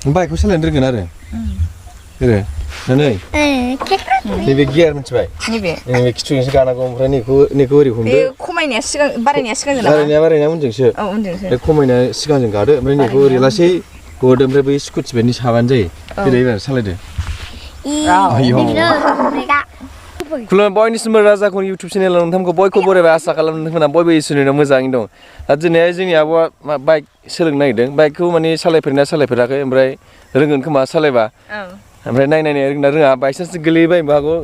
बाइकखौ सालायनो रोंगोन आरो गोरो नै नैबे गियार मिथिबाय नैबे खिथुजोंसो गानांगौ ओमफ्राय नैखौ ओरै हमदो खमायनाया सिगां बारायनाया सिगांजों नामा बारायनाया उनजोंसो औ उनजोंसो बे खमायनाया सिगांजों गादो ओमफ्राय नैखौ ओरै लासै गदो ओमफ्राय बै स्कुटि बायदि साबानो जायो जेरै एबार सालायदो खुलुमबाय बयनिसिमबो राजाखौ इउटुब चेनेलाव नोंथांखौ बयखौ बरायबाय आसा खालामो नोंथांमोना बयबो इसोरनियाव मोजाङैनो दं दा दिनैहाय जोंनि आब'आ बाइक सोलोंनो नागिरदों बाइकखौ माने सालायफेराखै ओमफ्राय रोंगोन खोमा सालायबा ओमफ्राय नायनाय रोंना रोङा बायसान्स गोलैबायनोबो हागौ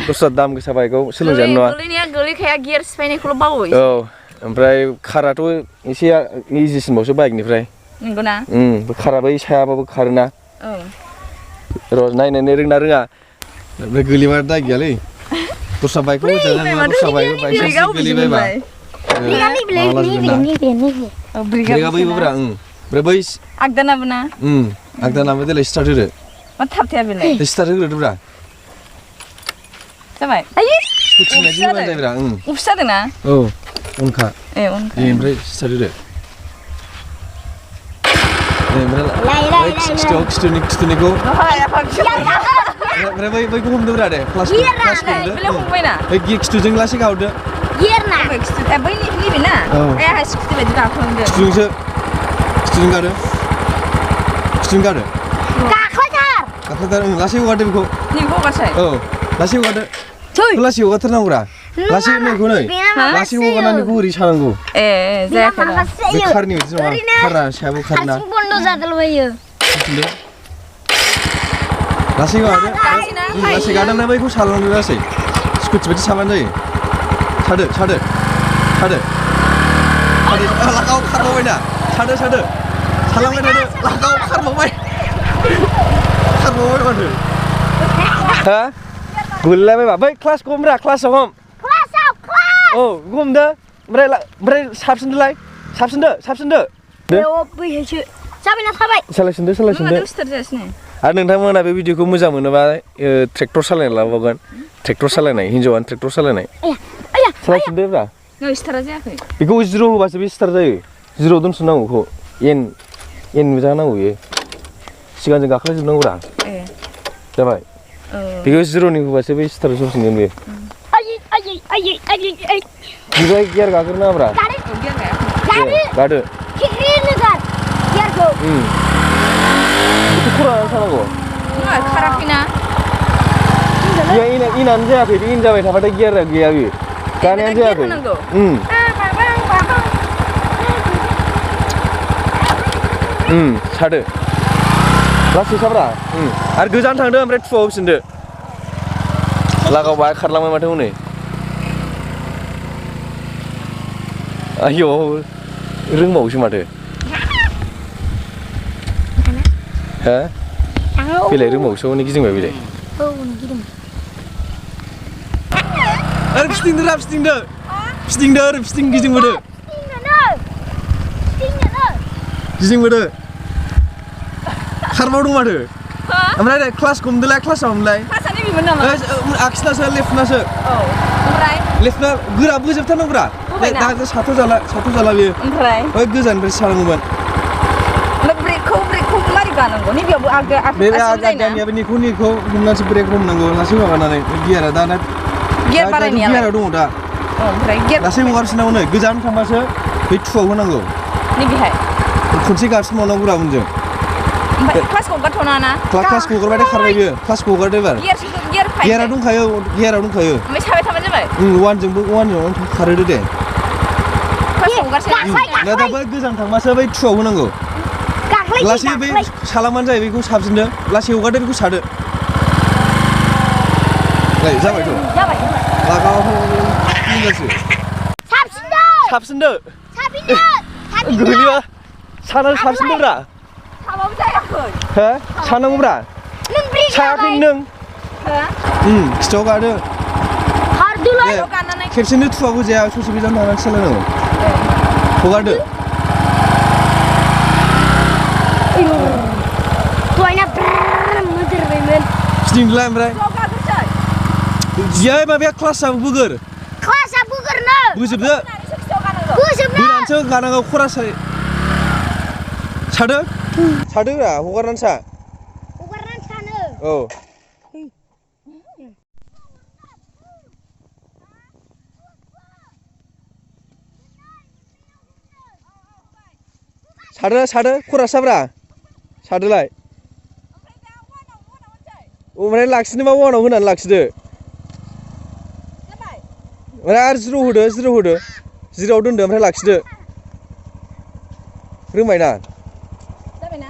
दस्रा दाम गोसा बाइकआव सोलोंजानाय नङा गोलैनाया गोलैखाया गियार सिफायनायखौल' बावो औ ओमफ्राय काराथ' एसे इजिसिनबावसो बाइकनिफ्राय नंगौना काराबो सायाबाबो खारोना औ र' नायनानै रोंना रोङा ओमफ्राय गोलैबा दाय गैयालै दस्रा बाइकखौ मोजाङै नङा दस्रा बाइकआव बायसान्स गोलैबायबा ब्रेकआ बैबोब्रा ओमफ्राय बै आगदानाबो ना आगदानाबो देलाय स्टार्ट होदो मा थाबथाया बेलाय स्टार्ट होग्रोदोब्रा जाबाय स्कुटि बायदि होबानो जायोब्रा उफस जादोंना औ उनखा ओमफ्राय स्टार्ट होदो ओमफ्राय खिथुनिखौ ओमफ्राय बैखौ हमदोब्रा दे क्लासखौ हमदो बै खिथुजों लासै गावदो बैनि ना आहा स्कुटि बायदि गाखोलांदो खिथुजों गादो गाखोथार लासै हगारदो बेखौ औ लासै हगारदो लासै हगारथारनांगौरा लासै नैखौ नै लासै हगारनानै बेखौ ओरै सानांगौ जायाखै बे खारनि बायदि नङा खारा सायाबो खारना लासै गादो लासै गादोंना बैखौ सालांदो लासै स्कुटि बायदि साबानो जायो सादो लागाव खारबावबायना सादो सालांबाय थादो लागाव खारबावबाय माथो हा गोलैलाबायबा बै क्लासखौ हमब्रा क्लासाव हम औ बेखौ हमदो ओमफ्राय साबसिनदो सालायसिनदो आरो नोंथांमोना बे भिडिअखौ मोजां मोनोबा ट्रेक्टर सालायना लाबावगोन ट्रेक्टर सालायनाय हिन्जावानो ट्रेक्टर सालायनाय सालायसिनदोब्रा स्टार्टआ जायाखै बेखौ जिर' होबासो बे स्टार्ट जायो जिर' दोनसुनांगौ बेखौ एन नुजानांगौ बेयो सिगांजों गाखोलाजोबनांगौरा जाबाय बेखौ जिर'नि होबासो बे स्टार्ट सफिनगोन बेयो बिबाय गियार गाग्रोनाङाब्रा गादो बेखौ खरानानै थानांगौ खाराखैना इनानो जायाखै बे इन जाबाय थाबाथाय गियारा गैया बेयो गानायानो जायाखै सादो लासै साब्रा आरो गोजान थांदो ओमफ्राय थुआव होफिनदो लागावबा खारलांबाय माथो हनै आयौ रोंबावोसो माथो हा बेलाय रोंबावोसो हनै गिदिंबाय बेलाय आरो फिदिंदो गिदिंबोदो खारबावदों माथो ओमफ्राय क्लासखौ हमदोलाय क्लासाव हमलाय आखिनासो लेफ्टनासो लेफ्टना गोरा बोजोबथारनांगौरा दा साथ' जाला बेयो ओमफ्राय गोजाननिफ्राय सालाङोमोन ब्रेकखौ मारै गानांगौ नैबेयावबो आगदानियाबो नेखौ हमनानैसो ब्रेक हमनांगौ लासै माबानानै गियारा गियार बारायनाया गियाराव दङ दा ओमफ्राय लासै हगारफिननांगौ नै गोजान थांबासो बै थुआव होनांगौ नैबेहाय खनसे गारसिनबावनांगौ रा उनजों क्लासखौ हगारथ'ना ना क्लासखौ हगारबाथाय खारबाय बियो क्लासखौ हगारदो एबार गियाराव दंखायो ओमफ्राय साबाय थाबानो जाबाय वानजों खारहोदो दे दा बै गोजान थांबासो बै थुआव होनांगौ लासै बै सालांबानो जायो बेखौ साबसिनदो लासै हगारदो बेखौ सादो जाबायथ' साबसिनदो गोलैबा साबसिनदोब्रा सानांगौब्रा सायाखै नों खिथाव गादो खेबसेनो थुआबो जाया ससे गोजान थांनानै सालायनांगौ हगारदो फिदिंदोलाय ओमफ्राय जियाय माबाया क्लासा बोगोर बोजोबदो बोनानैसो गानांगौ खरा सादोब्रा हगारनानै सा औ सादो खरा साब्रा सादोलाय ओमफ्राय लाखिनोबा वानाव होनानै लाखिदो ओमफ्राय आरो जिर' होदो जिर'आव दोनदो ओमफ्राय लाखिदो रोंबायना जाबायना